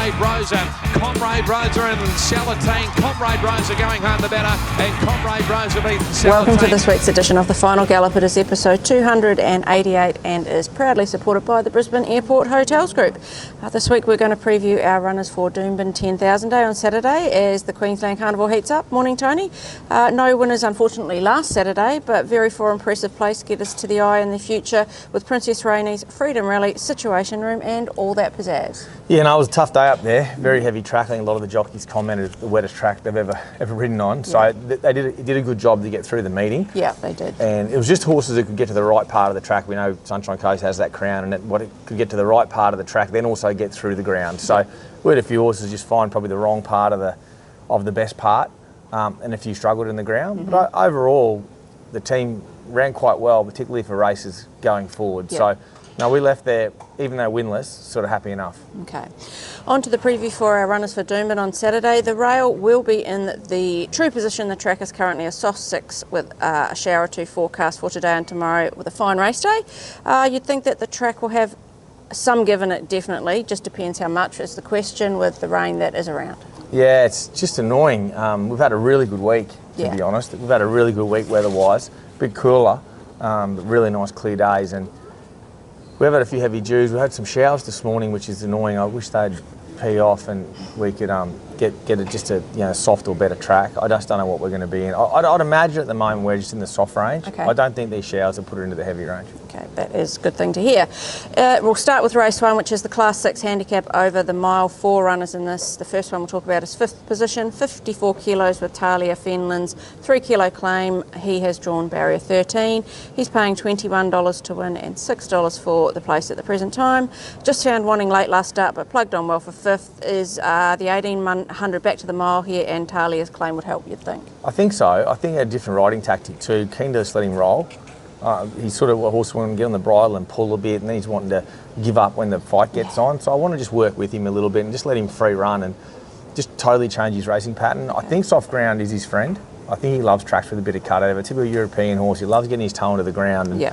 Comrade Rosa and Salatine. Comrade Rosa going home the better, and Comrade Rosa beat Salatine. Welcome to this week's edition of the Final Gallop. It is episode 288 and is proudly supported by the Brisbane Airport Hotels Group. This week we're going to preview our runners for Doomben 10,000 Day on Saturday as the Queensland Carnival heats up. Morning, Tony. No winners unfortunately last Saturday, but very four impressive place to get us to the eye in the future with Princess Rainey's Freedom Rally, Situation Room and all that pizzazz. Yeah, no, it was a tough day up there. Very heavy track. I think a lot of the jockeys commented the wettest track they've ever ridden on. So they did a good job to get through the meeting. Yeah, they did. And it was just horses that could get to the right part of the track. We know Sunshine Coast has that crown, and it could get to the right part of the track, then also get through the ground. So we had a few horses just find probably the wrong part of the best part, and a few struggled in the ground. Mm-hmm. But overall, the team ran quite well, particularly for races going forward. So. No, we left there, even though winless, sort of happy enough. Okay. On to the preview for our runners for Doomben on Saturday. The rail will be in the true position. The track is currently a soft 6 with a shower or two forecast for today and tomorrow with a fine race day. You'd think that the track will have some give in it, definitely. Just depends how much is the question with the rain that is around. Yeah, it's just annoying. We've had a really good week, to be honest. We've had a really good week weather-wise. A bit cooler, but really nice clear days. And we've had a few heavy dews. We had some showers this morning, which is annoying. I wish they'd pee off and we could get it just a soft or better track. I just don't know what we're going to be in. I'd imagine at the moment we're just in the soft range. Okay. I don't think these showers will put it into the heavy range. Okay, that is a good thing to hear. We'll start with race 1, which is the Class 6 Handicap over the mile. 4 runners in this. The first one we'll talk about is 5th position, 54 kilos with Talia Fenland's 3 kilo claim. He has drawn barrier 13. He's paying $21 to win and $6 for the place at the present time. Just found wanting late last start, but plugged on well for 5th is the 1800 back to the mile here, and Talia's claim would help, you'd think. I think so. I think he had a different riding tactic too. Keen to just let him roll. He's sort of a horse wanting to get on the bridle and pull a bit, and then he's wanting to give up when the fight gets on. So I want to just work with him a little bit and just let him free run and just totally change his racing pattern. Okay. I think soft ground is his friend. I think he loves tracks with a bit of cut over. Typical European horse. He loves getting his toe into the ground. And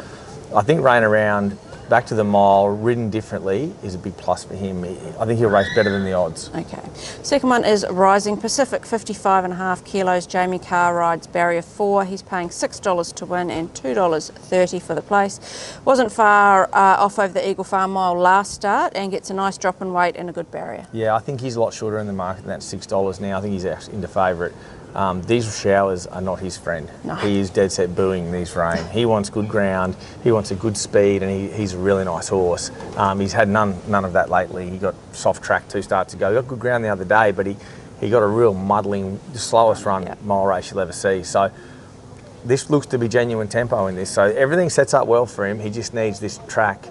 I think rain around, back to the mile, ridden differently is a big plus for him. I think he'll race better than the odds. Okay. Second one is Rising Pacific, 55.5 kilos. Jamie Carr rides barrier 4. He's paying $6 to win and $2.30 for the place. Wasn't far off over the Eagle Farm mile last start and gets a nice drop in weight and a good barrier. Yeah, I think he's a lot shorter in the market than that $6 now. I think he's into favourite. These showers are not his friend. No. He is dead set booing these rain. He wants good ground, he wants a good speed, and he's a really nice horse. He's had none of that lately. He got soft track 2 starts ago. He got good ground the other day, but he got a real muddling, the slowest run mile race you'll ever see. So this looks to be genuine tempo in this. So everything sets up well for him. He just needs this track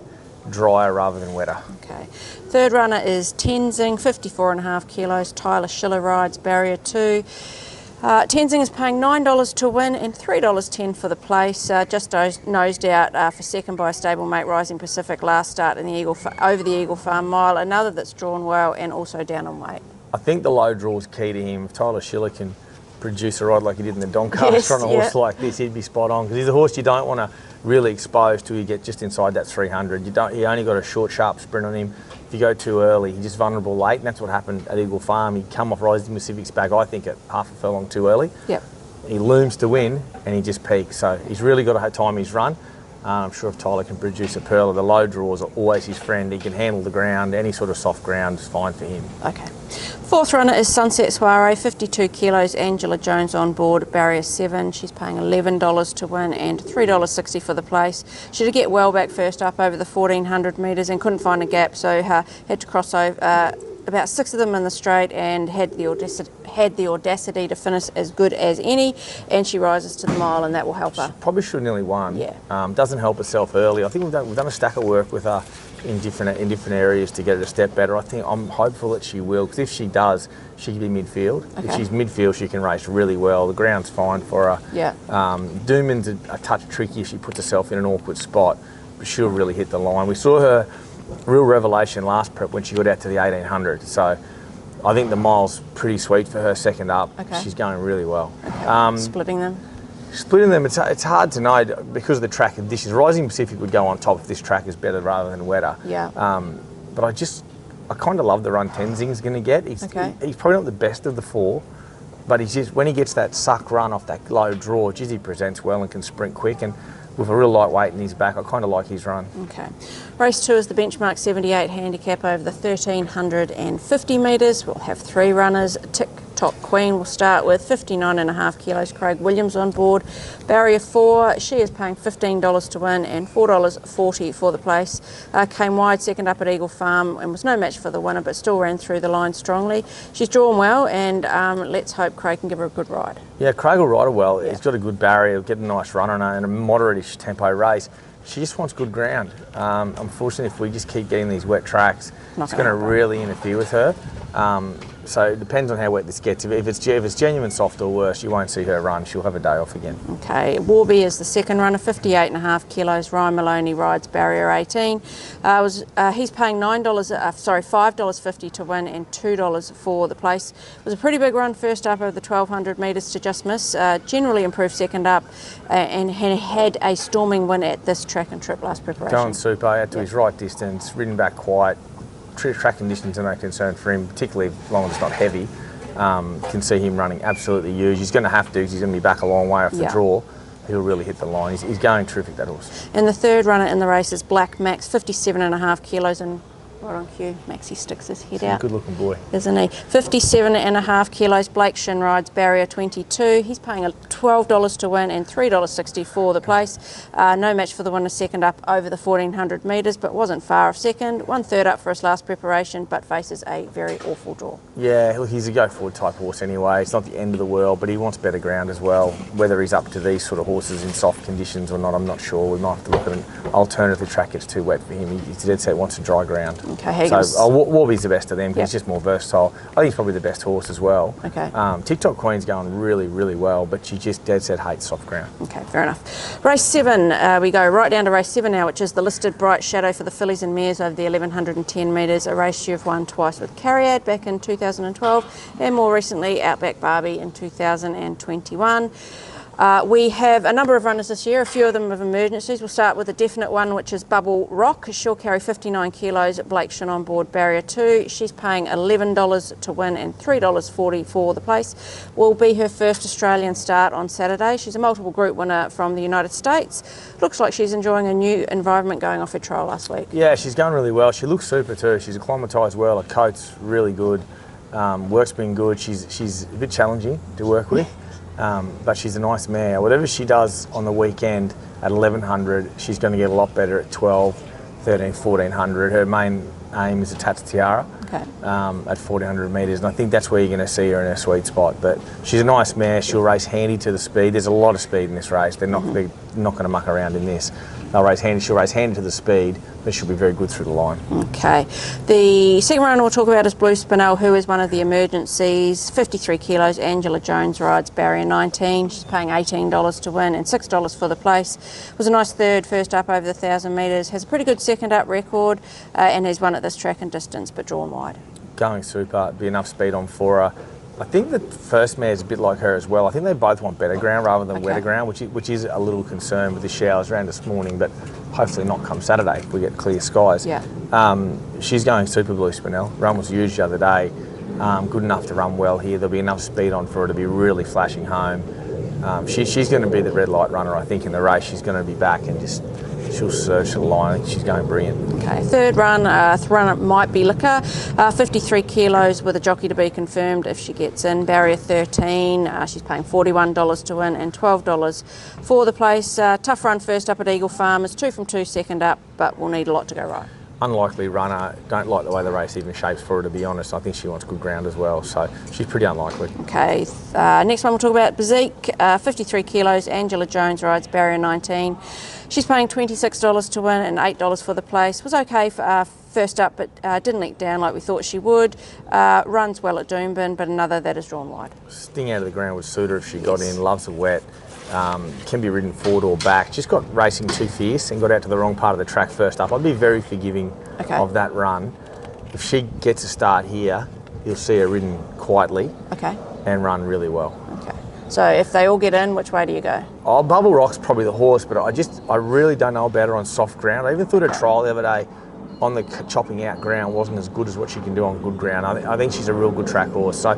drier rather than wetter. Okay. Third runner is Tenzing, 54.5 kilos. Tyler Schiller rides barrier 2. Tenzing is paying $9 to win and $3.10 for the place. Just nosed out for second by a stablemate, Rising Pacific, last start in the over the Eagle Farm mile. Another that's drawn well and also down on weight. I think the low draw is key to him. If Tyler Schiller can produce a ride like he did in the Doncaster on a horse like this, he'd be spot on, because he's a horse you don't want to really expose till you get just inside that 300. He only got a short, sharp sprint on him. If you go too early, he's just vulnerable late, and that's what happened at Eagle Farm. He come off Rising Pacific's back, I think, at half a furlong too early. Yep. He looms to win, and he just peaks. So he's really got to time his run. I'm sure if Tyler can produce a pearler, the low draws are always his friend. He can handle the ground. Any sort of soft ground is fine for him. Okay. Fourth runner is Sunset Soiree, 52 kilos. Angela Jones on board, barrier 7. She's paying $11 to win and $3.60 for the place. She did get well back first up over the 1400 metres and couldn't find a gap, so had to cross over about 6 of them in the straight and had the audacity to finish as good as any, and she rises to the mile, and that will help her. She probably should have nearly won. Yeah. Doesn't help herself early. I think we've done a stack of work with her in different areas to get her a step better. I'm hopeful that she will, because if she does, she can be midfield. Okay. If she's midfield, she can race really well. The ground's fine for her. Yeah. Doomben's a touch tricky if she puts herself in an awkward spot, but she'll really hit the line. We saw her real revelation last prep when she got out to the 1800. So I think the mile's pretty sweet for her second up. Okay. She's going really well. Okay. Splitting them? Splitting them, it's hard to know because of the track conditions. Rising Pacific would go on top if this track is better rather than wetter. Yeah. But I kind of love the run Tenzing's going to get. He's probably not the best of the four, but he's just, when he gets that suck run off that low draw, geez, he presents well and can sprint quick, and with a real lightweight in his back, I kind of like his run. Okay. Race 2 is the benchmark 78 handicap over the 1,350 metres. We'll have 3 runners. Top Queen will start with 59.5 kilos. Craig Williams on board. Barrier 4, she is paying $15 to win and $4.40 for the place. Came wide second up at Eagle Farm and was no match for the winner, but still ran through the line strongly. She's drawn well, and let's hope Craig can give her a good ride. Yeah, Craig will ride her well. He's got a good barrier, get a nice run on her, and a moderate-ish tempo race. She just wants good ground. Unfortunately, if we just keep getting these wet tracks, it's going to really interfere with her. So it depends on how wet this gets. If it's genuine soft or worse, you won't see her run. She'll have a day off again. Okay, Warby is the second runner, 58.5 kilos. Ryan Maloney rides barrier 18. He's paying $5.50 to win and $2 for the place. It was a pretty big run first up over the 1,200 metres to just miss. Generally improved second up and had a storming win at this track and trip last preparation. Going super, out to his right distance, ridden back quiet. Track conditions are no concern for him, particularly as long as it's not heavy. Can see him running absolutely huge. He's going to have to, because he's going to be back a long way off the draw. He'll really hit the line. He's going terrific, that horse. And the third runner in the race is Black Max, 57.5 kilos, and right on cue, Maxie sticks his head out. Good looking boy. Isn't he? 57.5 kilos. Blake Shin rides barrier 22. He's paying $12 to win and $3.60 for the place. No match for the winner second up over the 1,400 metres, but wasn't far off second. 1/3 up for his last preparation, but faces a very awful draw. Yeah, look, he's a go forward type horse anyway. It's not the end of the world, but he wants better ground as well. Whether he's up to these sort of horses in soft conditions or not, I'm not sure. We might have to look at an alternative if the track gets too wet for him. He's dead set wants a dry ground. Okay, so Warby's the best of them, because he's just more versatile. I think he's probably the best horse as well. Okay. TikTok Queen's going really, really well, but she just dead set hates soft ground. Okay, fair enough. Race 7, we go right down to race 7 now, which is the listed Bright Shadow for the fillies and mares over the 1,110 metres, a race you've won twice with Cariad back in 2012 and more recently Outback Barbie in 2021. We have a number of runners this year, a few of them of emergencies. We'll start with a definite one, which is Bubble Rock. She'll carry 59 kilos at Blake Shin on board barrier 2. She's paying $11 to win and $3.40 for the place. Will be her first Australian start on Saturday. She's a multiple group winner from the United States. Looks like she's enjoying a new environment going off her trial last week. Yeah, she's going really well. She looks super too. She's acclimatised well. Her coat's really good. Work's been good. She's a bit challenging to work with. But she's a nice mare. Whatever she does on the weekend at 1,100, she's going to get a lot better at 12, 13, 1,400. Her main aim is a Tats Tiara at 1,400 metres, and I think that's where you're going to see her in her sweet spot. But she's a nice mare. She'll race handy to the speed. There's a lot of speed in this race. They're not going to muck around in this. They'll race handy. She'll race handy to the speed, but she'll be very good through the line. Okay. The second runner we'll talk about is Blue Spinel, who is one of the emergencies. 53 kilos. Angela Jones rides barrier 19. She's paying $18 to win and $6 for the place. Was a nice third first up over the 1,000 metres. Has a pretty good second up record and has won at this track and distance, but drawn wide. Going super. Be enough speed on for her. I think the first mare's a bit like her as well. I think they both want better ground rather than wetter ground, which is a little concern with the showers around this morning, but hopefully not come Saturday if we get clear skies. Yeah. She's going super, Blue Spinel. Run was huge the other day. Good enough to run well here. There'll be enough speed on for her to be really flashing home. She's going to be the red light runner, I think, in the race. She's going to be back and just she'll surge to the line. I think she's going brilliant. Okay, third runner might be Liquor. 53 kilos with a jockey to be confirmed if she gets in. Barrier 13, she's paying $41 to win and $12 for the place. Tough run first up at Eagle Farm. It's 2 from 2 second up, but we'll need a lot to go right. Unlikely runner. Don't like the way the race even shapes for her, to be honest. I think she wants good ground as well, so she's pretty unlikely. Okay, next one we'll talk about Bezique. 53 kilos. Angela Jones rides barrier 19. She's paying $26 to win and $8 for the place. Was okay for first up, but didn't leak down like we thought she would. Runs well at Doomben, but another that is drawn wide. Sting out of the ground would suit her if she got in. Loves the wet. Can be ridden forward or back. Just got racing too fierce and got out to the wrong part of the track first up. I'd be very forgiving of that run. If she gets a start here, you'll see her ridden quietly and run really well. Okay. So if they all get in, which way do you go? Oh, Bubble Rock's probably the horse, but I really don't know about her on soft ground. I even thought her trial the other day on the chopping out ground wasn't as good as what she can do on good ground. I think she's a real good track horse. So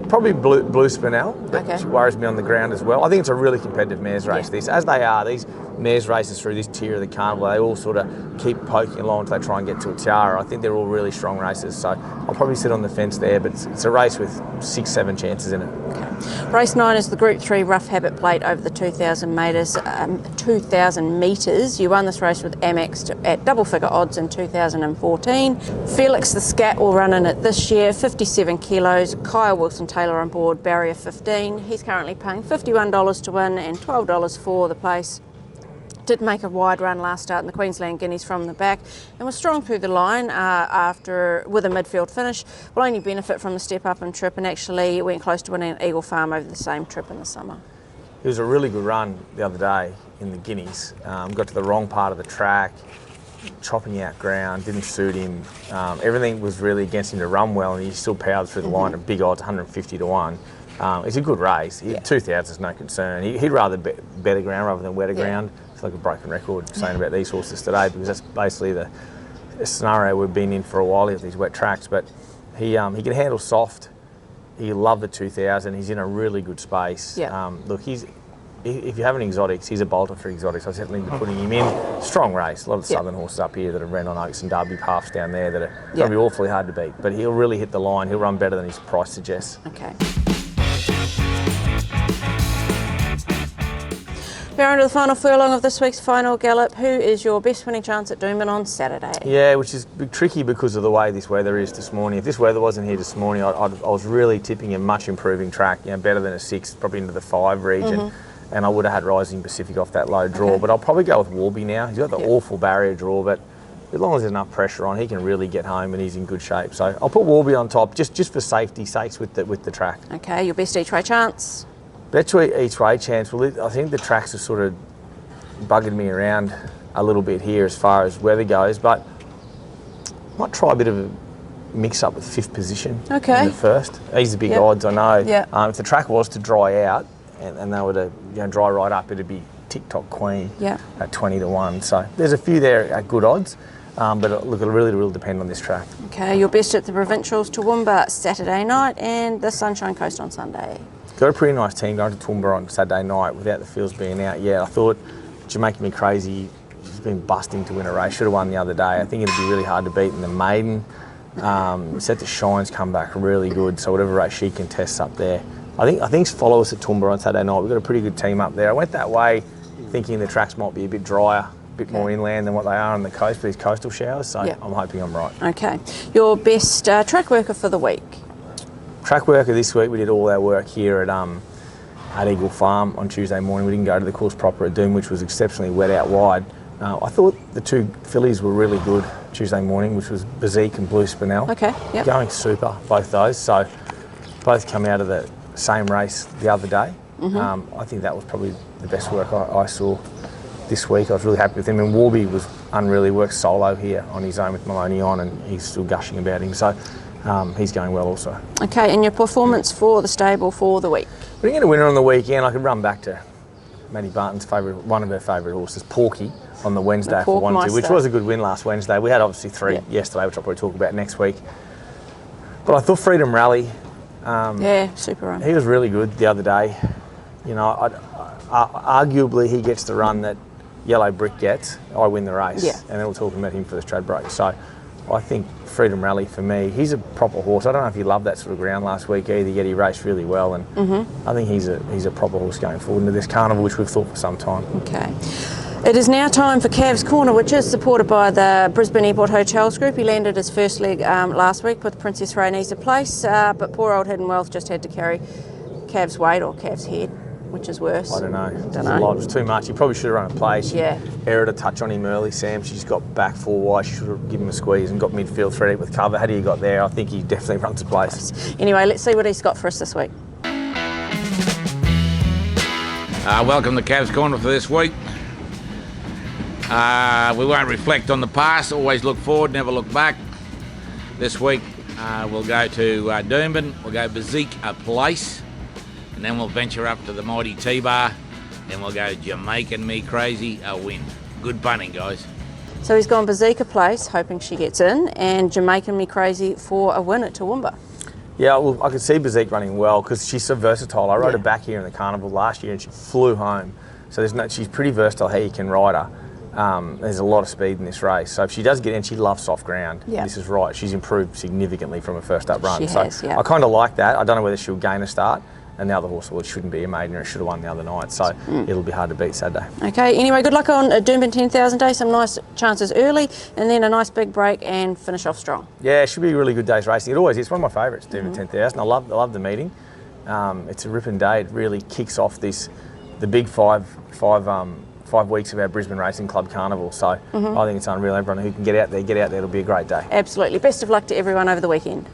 probably Blue Spinel, but she worries me on the ground as well. I think it's a really competitive mares race, this, as they are. These mares races through this tier of the carnival, they all sort of keep poking along until they try and get to a tiara. I think they're all really strong races, so I'll probably sit on the fence there, but it's a race with 6-7 chances in it. Okay. Race 9 is the Group 3 Rough Habit Plate over the 2,000 metres. 2,000 metres. You won this race with Amex at double figure odds in 2014. Felix The Scat will run in it this year, 57 kilos. Kyle Wilson-Taylor on board, barrier 15. He's currently paying $51 to win and $12 for the place. Did make a wide run last start in the Queensland Guineas from the back and was strong through the line with a midfield finish. Will only benefit from the step up and trip, and actually went close to winning at Eagle Farm over the same trip in the summer. It was a really good run the other day in the Guineas. Got to the wrong part of the track, chopping out ground, didn't suit him. Everything was really against him to run well, and he still powered through the line at big odds, 150 to 1. It's a good race. 2,000 is no concern. He'd rather better ground rather than wetter ground. It's like a broken record saying about these horses today, because that's basically the scenario we've been in for a while with these wet tracks. But he can handle soft. He loved the 2,000. He's in a really good space. Look, if you have any exotics, he's a bolter for exotics. I certainly be putting him in. Strong race. A lot of southern horses up here that have ran on Oaks and Derby paths down there that are going to be awfully hard to beat. But he'll really hit the line. He'll run better than his price suggests. Okay. We're on to the final furlong of this week's Final Gallop. Who is your best winning chance at Doomben on Saturday? Yeah, which is tricky because of the way this weather is this morning. If this weather wasn't here this morning, I was really tipping a much improving track, better than a 6, probably into the 5 region. And I would have had Rising Pacific off that low draw. But I'll probably go with Warby now. He's got the awful barrier draw, but as long as there's enough pressure on, he can really get home and he's in good shape. So I'll put Warby on top just for safety's sakes with the track. Okay, your best each way chance? Best each way chance. Well, I think the tracks are sort of bugging me around a little bit here as far as weather goes, but might try a bit of a mix up with 5th position in the first. He's the big odds, I know. If the track was to dry out and they were to dry right up, it'd be TikTok Queen at 20 to 1. So there's a few there at good odds, but look, it'll really depend on this track. Okay, your best at the Provincials, Toowoomba Saturday night and the Sunshine Coast on Sunday. Got a pretty nice team going to Toowoomba on Saturday night without the fields being out yet. I thought, you're making me crazy. She's been busting to win a race. Should have won the other day. I think it'd be really hard to beat in the maiden. Set to Shine's come back really good. So whatever race she contests up there, I think follow us at Toowoomba on Saturday night. We've got a pretty good team up there. I went that way thinking the tracks might be a bit drier, a bit more inland than what they are on the coast for these coastal showers. So I'm hoping I'm right. Okay, your best track worker for the week? Track worker this week, we did all our work here at Eagle Farm on Tuesday morning. We didn't go to the course proper at Doom, which was exceptionally wet out wide. I thought the 2 fillies were really good Tuesday morning, which was Bezique and Blue Spinel. Okay, Going super, both those. So both come out of the same race the other day. I think that was probably the best work I saw this week. I was really happy with him. And Warby was unreal. He worked solo here on his own with Maloney on, and he's still gushing about him. So he's going well also. Okay, and your performance for the stable for the week? We didn't get a winner on the weekend. I could run back to Maddie Barton's one of her favourite horses, Porky, on the Wednesday for 1-2, which was a good win last Wednesday. We had obviously 3 yesterday, which I'll probably talk about next week. But I thought Freedom Rally, super run. He was really good the other day. Arguably he gets the run that Yellow Brick gets. I win the race, and then we'll talk about him for the Stradbroke. So I think Freedom Rally for me, he's a proper horse. I don't know if he loved that sort of ground last week either, yet he raced really well, and I think he's a proper horse going forward into this carnival, which we've thought for some time. Okay. It is now time for Cav's Corner, which is supported by the Brisbane Airport Hotels Group. He landed his first leg last week with Princess Rainey's place, but poor old Hidden Wealth just had to carry Cav's weight or Cav's head, which is worse. I don't know. It was too much. He probably should have run a play. She erred a touch on him early, Sam. She just got back 4 wide. She should have given him a squeeze and got midfield 3 deep with cover. Had he got there, I think he definitely runs a place. Anyway, let's see what he's got for us this week. Welcome to Cav's Corner for this week. We won't reflect on the past, always look forward, never look back. This week we'll go to Doomben, we'll go Bezique a place, and then we'll venture up to the mighty T-Bar, and we'll go Jamaican Me Crazy a win. Good bunning, guys. So he's gone Bezique Place, hoping she gets in, and Jamaican Me Crazy for a win at Toowoomba. Yeah, well, I could see Bezique running well because she's so versatile. I rode her back here in the Carnival last year and she flew home. So she's pretty versatile how you can ride her. There's a lot of speed in this race. So if she does get in, she loves soft ground. Yeah. This is right. She's improved significantly from her first up run. She has, yeah. I kind of like that. I don't know whether she'll gain a start. And the other horse, well, it shouldn't be a maiden, it should have won the other night. So it'll be hard to beat Saturday. Okay, anyway, good luck on Doomben 10,000 Day. Some nice chances early, and then a nice big break and finish off strong. Yeah, it should be a really good day's racing. It always is. It's one of my favourites, Doomben 10,000. I love the meeting. It's a ripping day. It really kicks off the big five weeks of our Brisbane Racing Club Carnival. So I think it's unreal. Everyone who can get out there. It'll be a great day. Absolutely. Best of luck to everyone over the weekend.